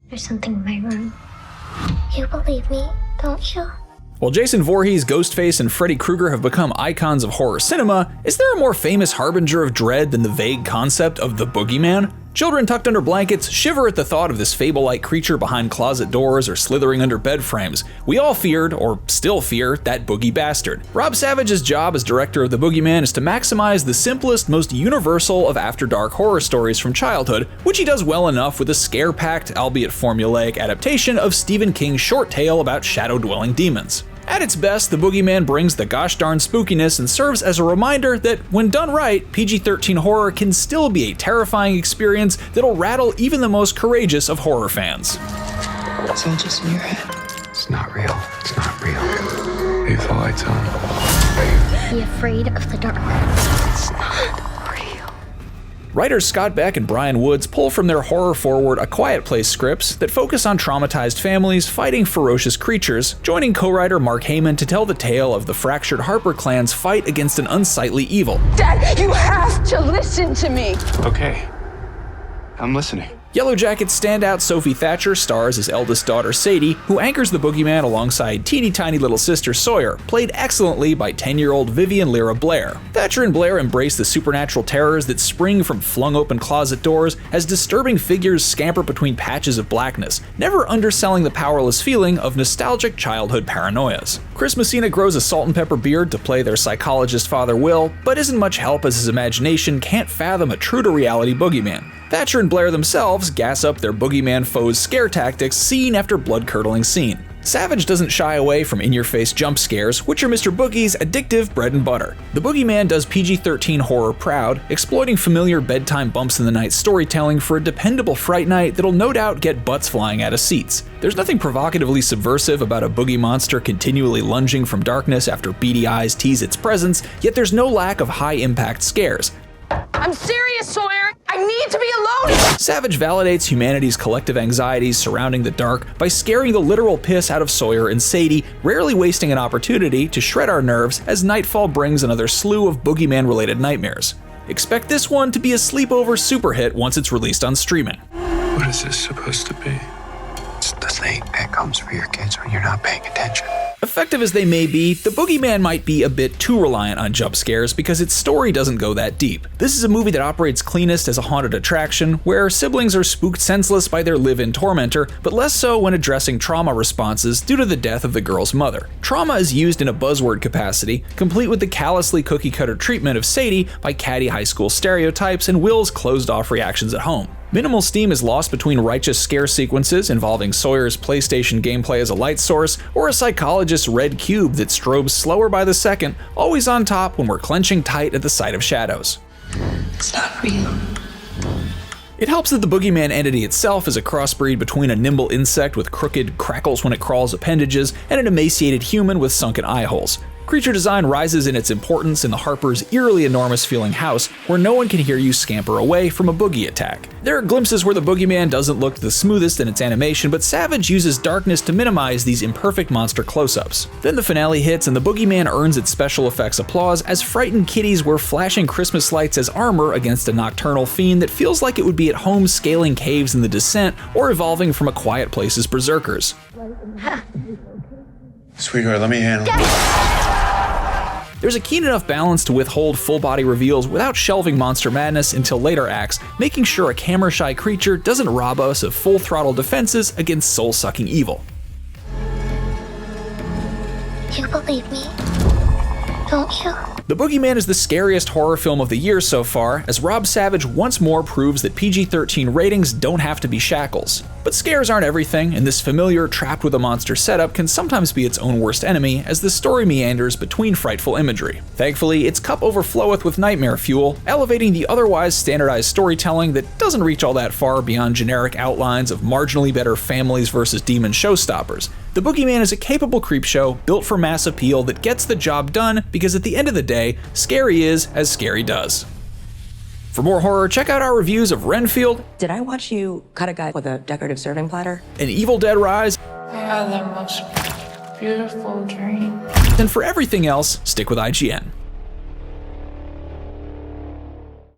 There's something in my room. You believe me, don't you? While Jason Voorhees, Ghostface, and Freddy Krueger have become icons of horror cinema, is there a more famous harbinger of dread than the vague concept of the Boogeyman? Children tucked under blankets shiver at the thought of this fable-like creature behind closet doors or slithering under bed frames. We all feared, or still fear, that boogie bastard. Rob Savage's job as director of The Boogeyman is to maximize the simplest, most universal of after-dark horror stories from childhood, which he does well enough with a scare-packed, albeit formulaic adaptation of Stephen King's short tale about shadow-dwelling demons. At its best, The Boogeyman brings the gosh darn spookiness and serves as a reminder that, when done right, PG-13 horror can still be a terrifying experience that'll rattle even the most courageous of horror fans. It's all just in your head. It's not real. It's not real. Leave the lights on. Be afraid of the dark. It's not real. Writers Scott Beck and Brian Woods pull from their horror-forward A Quiet Place scripts that focus on traumatized families fighting ferocious creatures, joining co-writer Mark Heyman to tell the tale of the fractured Harper clan's fight against an unsightly evil. Dad, you have to listen to me. Okay. I'm listening. Yellow Jacket's standout Sophie Thatcher stars as eldest daughter Sadie, who anchors the Boogeyman alongside teeny tiny little sister Sawyer, played excellently by 10-year-old Vivian Lyra Blair. Thatcher and Blair embrace the supernatural terrors that spring from flung-open closet doors as disturbing figures scamper between patches of blackness, never underselling the powerless feeling of nostalgic childhood paranoias. Chris Messina grows a salt and pepper beard to play their psychologist father Will, but isn't much help as his imagination can't fathom a true-to-reality Boogeyman. Thatcher and Blair themselves gas up their Boogeyman foes' scare tactics scene after blood-curdling scene. Savage doesn't shy away from in-your-face jump scares, which are Mr. Boogie's addictive bread and butter. The Boogeyman does PG-13 horror proud, exploiting familiar bedtime bumps in the night storytelling for a dependable fright night that'll no doubt get butts flying out of seats. There's nothing provocatively subversive about a boogie monster continually lunging from darkness after beady eyes tease its presence, yet there's no lack of high-impact scares. I'm serious, Sawyer. I need to be alone. Savage validates humanity's collective anxieties surrounding the dark by scaring the literal piss out of Sawyer and Sadie, rarely wasting an opportunity to shred our nerves as nightfall brings another slew of Boogeyman-related nightmares. Expect this one to be a sleepover super hit once it's released on streaming. What is this supposed to be? It's the thing that comes for your kids when you're not paying attention. Effective as they may be, The Boogeyman might be a bit too reliant on jump scares because its story doesn't go that deep. This is a movie that operates cleanest as a haunted attraction, where siblings are spooked senseless by their live-in tormentor, but less so when addressing trauma responses due to the death of the girl's mother. Trauma is used in a buzzword capacity, complete with the callously cookie-cutter treatment of Sadie by catty high school stereotypes and Will's closed-off reactions at home. Minimal steam is lost between righteous scare sequences involving Sawyer's PlayStation gameplay as a light source, or a psychologist's red cube that strobes slower by the second, always on top when we're clenching tight at the sight of shadows. It's not real. It helps that the Boogeyman entity itself is a crossbreed between a nimble insect with crooked, crackles when it crawls appendages and an emaciated human with sunken eye holes. Creature design rises in its importance in the Harper's eerily enormous feeling house, where no one can hear you scamper away from a boogie attack. There are glimpses where the Boogeyman doesn't look the smoothest in its animation, but Savage uses darkness to minimize these imperfect monster close-ups. Then the finale hits and the Boogeyman earns its special effects applause as frightened kitties wear flashing Christmas lights as armor against a nocturnal fiend that feels like it would be at home scaling caves in The Descent or evolving from A Quiet Place's berserkers. Sweetheart, let me handle it. There's a keen enough balance to withhold full-body reveals without shelving monster madness until later acts, making sure a camera-shy creature doesn't rob us of full-throttle defenses against soul-sucking evil. You believe me, don't you? The Boogeyman is the scariest horror film of the year so far, as Rob Savage once more proves that PG-13 ratings don't have to be shackles. But scares aren't everything, and this familiar trapped with a monster setup can sometimes be its own worst enemy as the story meanders between frightful imagery. Thankfully, its cup overfloweth with nightmare fuel, elevating the otherwise standardized storytelling that doesn't reach all that far beyond generic outlines of marginally better families versus demon showstoppers. The Boogeyman is a capable creepshow built for mass appeal that gets the job done because at the end of the day, scary is as scary does. For more horror, check out our reviews of Renfield. Did I watch you cut a guy with a decorative serving platter? And Evil Dead Rise. I had the most beautiful dream. And for everything else, stick with IGN.